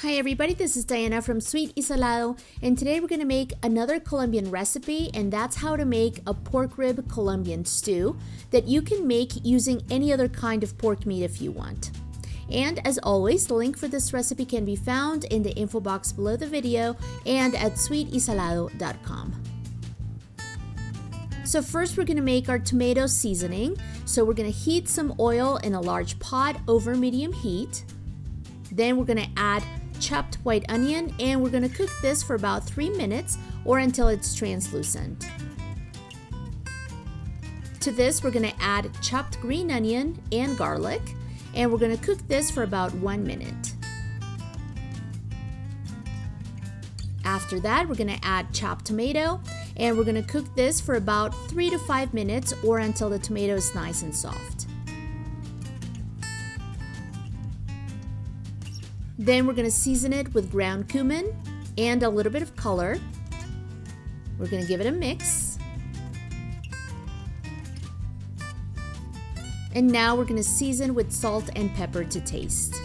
Hi everybody, this is Diana from SyS y Salado, and today we're going to make another Colombian recipe, and that's how to make a pork rib Colombian stew that you can make using any other kind of pork meat if you want. And as always, the link for this recipe can be found in the info box below the video and at sysalado.com. So first we're going to make our tomato seasoning. So we're going to heat some oil in a large pot over medium heat. Then we're going to add chopped white onion, and we're going to cook this for about 3 minutes or until it's translucent. To this we're going to add chopped green onion and garlic, and we're going to cook this for about 1 minute. After that, we're going to add chopped tomato, and we're going to cook this for about 3 to 5 minutes or until the tomato is nice and soft. Then we're going to season it with ground cumin and a little bit of color. We're going to give it a mix. And now we're going to season with salt and pepper to taste.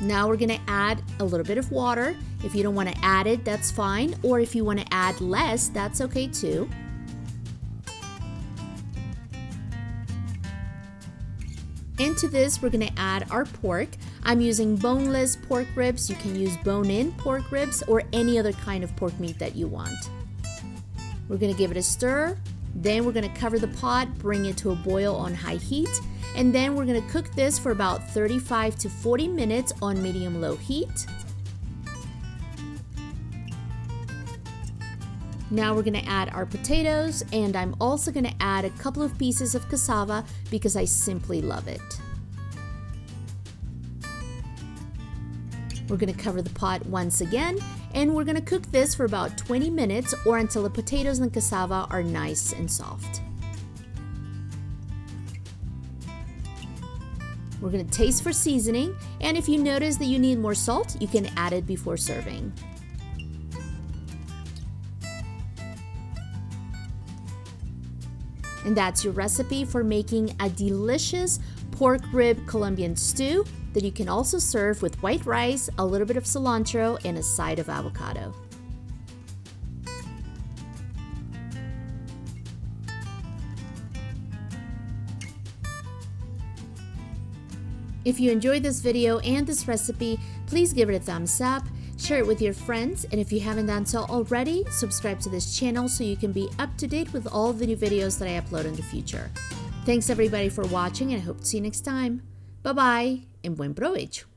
Now we're going to add a little bit of water. If you don't want to add it, that's fine. Or if you want to add less, that's okay too. Into this, we're going to add our pork. I'm using boneless pork ribs. You can use bone-in pork ribs or any other kind of pork meat that you want. We're going to give it a stir. Then we're going to cover the pot, bring it to a boil on high heat. And then we're going to cook this for about 35 to 40 minutes on medium-low heat. Now we're going to add our potatoes, and I'm also going to add a couple of pieces of cassava because I simply love it. We're going to cover the pot once again, and we're going to cook this for about 20 minutes or until the potatoes and cassava are nice and soft. We're going to taste for seasoning, and if you notice that you need more salt, you can add it before serving. And that's your recipe for making a delicious pork rib Colombian stew that you can also serve with white rice, a little bit of cilantro, and a side of avocado. If you enjoyed this video and this recipe, please give it a thumbs up, share it with your friends, and if you haven't done so already, subscribe to this channel so you can be up to date with all the new videos that I upload in the future. Thanks everybody for watching, and I hope to see you next time. Bye bye, and buen provecho.